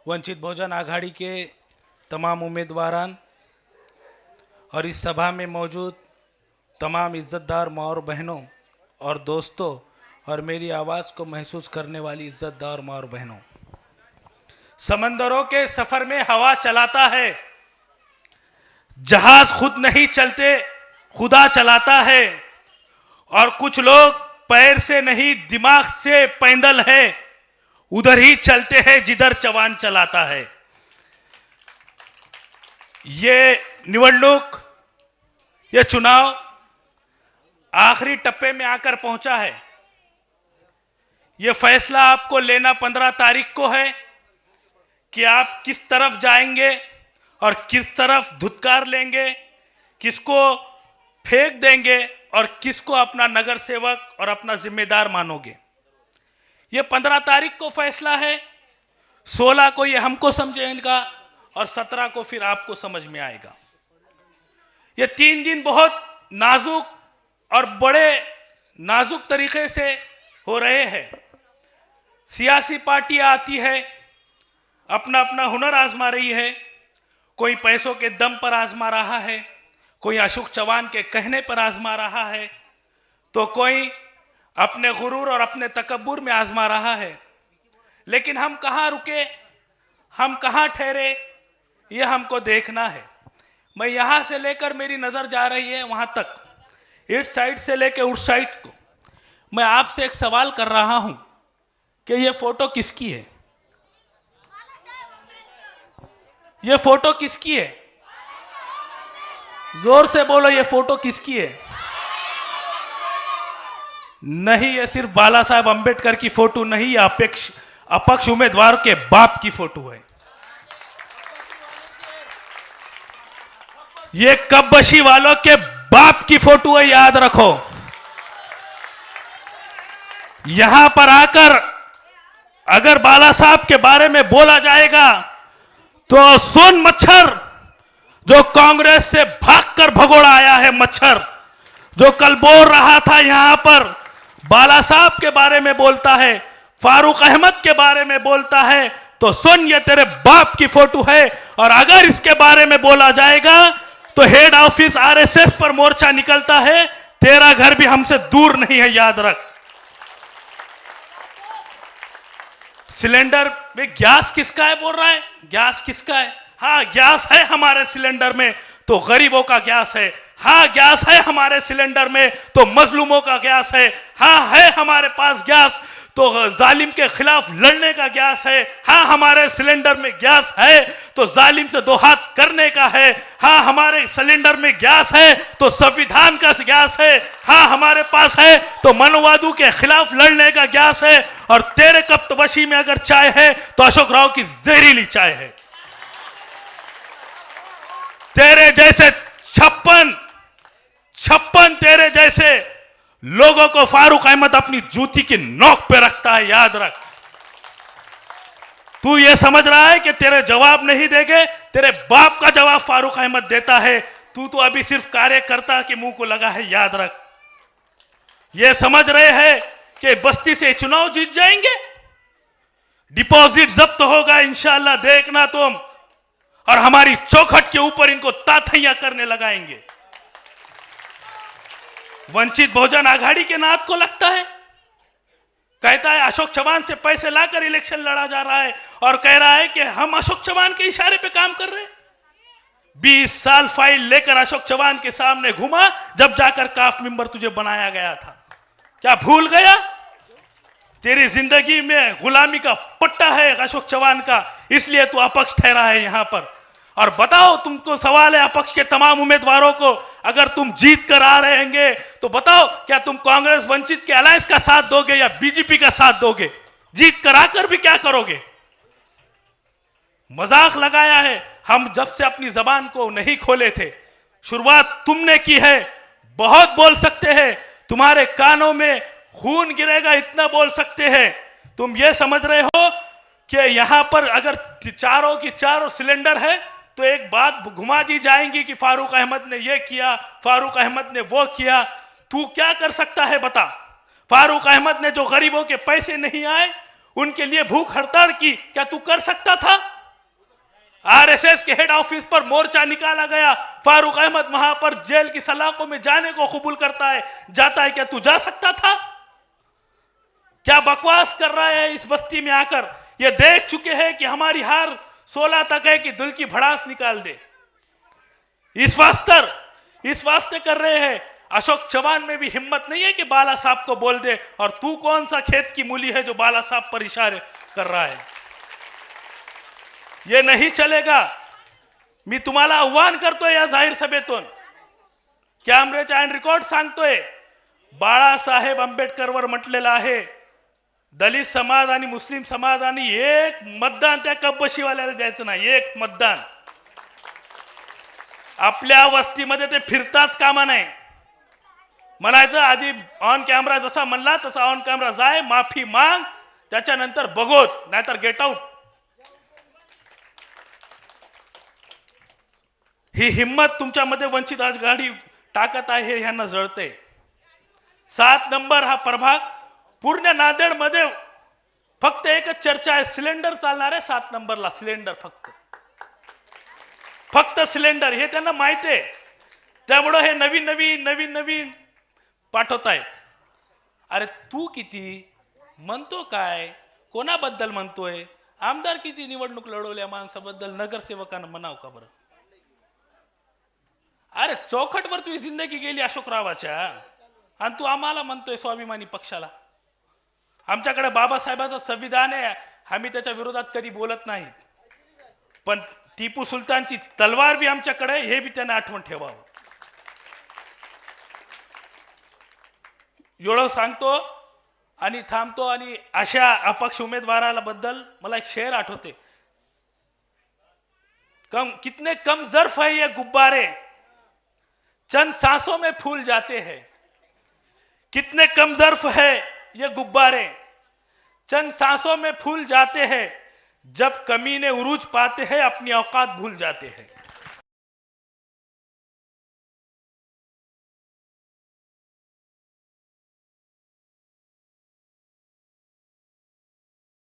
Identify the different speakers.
Speaker 1: वंचित बहुजन आघाड़ी के तमाम उम्मीदवारान और इस सभा में मौजूद तमाम इज्जतदार माँ और बहनों और दोस्तों और मेरी आवाज़ को महसूस करने वाली इज्जतदार माँ और बहनों, समंदरों के सफर में हवा चलाता है, जहाज खुद नहीं चलते खुदा चलाता है। और कुछ लोग पैर से नहीं दिमाग से पैदल है, उधर ही चलते हैं जिधर जवान चलाता है। ये निवडणूक, ये चुनाव आखिरी टप्पे में आकर पहुंचा है। ये फैसला आपको लेना 15 तारीख को है कि आप किस तरफ जाएंगे और किस तरफ धुतकार लेंगे, किसको फेंक देंगे और किसको अपना नगर सेवक और अपना जिम्मेदार मानोगे। ये 15 तारीख को फैसला है, 16 को ये हमको समझेगा और 17 को फिर आपको समझ में आएगा। ये 3 दिन बहुत नाजुक और बड़े नाजुक तरीके से हो रहे हैं। सियासी पार्टियां आती है, अपना अपना हुनर आजमा रही है। कोई पैसों के दम पर आजमा रहा है, कोई अशोक चव्हाण के कहने पर आजमा रहा है, तो कोई अपने गुरूर और अपने तकब्बुर में आजमा रहा है। लेकिन हम कहाँ रुके, हम कहाँ ठहरे, ये हमको देखना है। मैं यहाँ से लेकर मेरी नज़र जा रही है वहाँ तक, इस साइड से लेकर उस साइड को। मैं आपसे एक सवाल कर रहा हूँ कि ये फोटो किसकी है? ये फोटो किसकी है? जोर से बोलो, ये फोटो किसकी है? नहीं, ये सिर्फ बाला साहब अंबेडकर की फोटो नहीं, ये अपक्ष उम्मीदवार के बाप की फोटो है। ये कब्बशी वालों के बाप की फोटो है, याद रखो। यहां पर आकर अगर बाला साहब के बारे में बोला जाएगा तो सुन मच्छर, जो कांग्रेस से भागकर भगोड़ा आया है मच्छर, जो कल बोल रहा था यहां पर बाला साहब के बारे में बोलता है, फारूक अहमद के बारे में बोलता है, तो सुन, ये तेरे बाप की फोटो है। और अगर इसके बारे में बोला जाएगा तो हेड ऑफिस आरएसएस पर मोर्चा निकलता है। तेरा घर भी हमसे दूर नहीं है, याद रख। सिलेंडर में गैस किसका है बोल रहा है? गैस किसका है? हाँ, गैस है हमारे सिलेंडर में तो गरीबों का गैस है। हाँ, गैस है हमारे सिलेंडर में तो मजलूमों का गैस है। हाँ, है हमारे पास गैस तो जालिम के खिलाफ लड़ने का गैस है। हाँ, हमारे सिलेंडर में गैस है तो जालिम से दो हाथ करने का है। हाँ, हमारे सिलेंडर में गैस है तो संविधान का गैस है। हाँ, हमारे पास है तो मनोवादों के खिलाफ लड़ने का गैस है। और तेरे कप्तवशी में अगर चाय है तो अशोक राव की जहरीली चाय है। तेरे जैसे 56 तेरे जैसे लोगों को फारूक अहमद अपनी जूती की नोक पे रखता है, याद रख। तू ये समझ रहा है कि तेरे जवाब नहीं देंगे, तेरे बाप का जवाब फारूक अहमद देता है। तू तो अभी सिर्फ कार्यकर्ता के मुंह को लगा है, याद रख। ये समझ रहे हैं कि बस्ती से चुनाव जीत जाएंगे, डिपॉजिट जब्त होगा इंशाल्लाह, देखना तुम। और हमारी चौखट के ऊपर इनको ताथैया करने लगाएंगे। वंचित बहुजन आघाड़ी के नाथ को लगता है, कहता है अशोक चव्हाण से पैसे लाकर इलेक्शन लड़ा जा रहा है और कह रहा है कि हम अशोक चव्हाण के इशारे पे काम कर रहे हैं। 20 साल फाइल लेकर अशोक चव्हाण के सामने घुमा जब जाकर काफ मेंबर तुझे बनाया गया था। क्या भूल गया? तेरी जिंदगी में गुलामी का पट्टा है अशोक चव्हाण का, इसलिए तू अपक्ष ठहरा है यहां पर। और बताओ, तुमको सवाल है अपक्ष के तमाम उम्मीदवारों को, अगर तुम जीत कर आ रहेंगे तो बताओ, क्या तुम कांग्रेस वंचित के अलायंस का साथ दोगे या बीजेपी का साथ दोगे? जीत कर आकर भी क्या करोगे? मजाक लगाया है। हम जब से अपनी जबान को नहीं खोले थे, शुरुआत तुमने की है। बहुत बोल सकते हैं, तुम्हारे कानों में खून गिरेगा, इतना बोल सकते हैं। तुम ये समझ रहे हो कि यहां पर अगर चारों की चारों सिलेंडर है तो एक बात घुमा दी जाएंगी कि फारूक अहमद ने ये किया, फारूक अहमद ने वो किया। तू क्या कर सकता है बता? फारूक अहमद ने जो गरीबों के पैसे नहीं आए उनके लिए भूख हड़ताल की, क्या तू कर सकता था? आरएसएस के हेड ऑफिस पर मोर्चा निकाला गया, फारूक अहमद वहां पर जेल की सलाखों में जाने को कबूल करता है, जाता है। क्या तू जा सकता था? क्या बकवास कर रहा है इस बस्ती में आकर? ये देख चुके हैं कि हमारी हार 16 तक है कि दिल की भड़ास निकाल दे। इस वास्ते कर रहे हैं। अशोक चौहान में भी हिम्मत नहीं है कि बाला साहब को बोल दे, और तू कौन सा खेत की मूली है जो बाला साहब पर इशारे कर रहा है? ये नहीं चलेगा। मी तुम्हाला आव्हान करतोय या जाहीर सभेतून, कॅमेऱ्याच्या ऑन रेकॉर्ड सांगतोय, बाळासाहेब आंबेडकरवर म्हटलेलं आहे, दलित समाज आणि मुस्लिम समाजाने एक मतदान त्या कब्बशीवाल्याला द्यायचं नाही, एक मतदान। आपल्या वस्तीमध्ये ते फिरताच कामा नाही। म्हणायचं आधी ऑन कॅमेरा जसा म्हणला तसा ऑन कॅमेरा जाय, माफी माग, त्याच्यानंतर बघोत, नाहीतर गेट आउट। ही हिम्मत तुमच्यामध्ये वंचित आघाडी टाकत आहे, हे ह्यांना जळते। 7 नंबर हा प्रभाग, पूर्ण नांदेड मध्ये फक्त एकच चर्चा आहे, सिलेंडर चालणार आहे 7 नंबरला, सिलेंडर फक्त सिलेंडर, हे त्यांना माहिती आहे। त्यामुळे हे नवीन पाठवतायत। अरे तू किती म्हणतो, काय कोणाबद्दल म्हणतोय? आमदार किती निवडणूक लढवल्या माणसाबद्दल, नगरसेवकांना म्हणाव का बरं? अरे चौखटवर तुझी जिंदगी गेली अशोकरावाच्या, आणि तू आम्हाला म्हणतोय स्वाभिमानी पक्षाला? आमच्याकडे बाबासाहेबांचं संविधान आहे, आम्ही त्याच्या विरोधात कधी बोलत नाहीत, पण टिपू सुलतानची तलवार भी आमच्याकडे, हे भी त्यांना आठवण ठेवावं। एवढं सांगतो आणि थांबतो। आणि अशा अपक्ष उमेदवाराला बद्दल मला एक शेर आठवते, कितने कम ज़र्फ है ये गुब्बारे, चंद सांसों में फूल जाते हैं। कितने कम ज़र्फ है ये गुब्बारे, चंद सांसों में फूल जाते हैं, जब कमीने उरूज पाते हैं अपनी औकात भूल जाते हैं।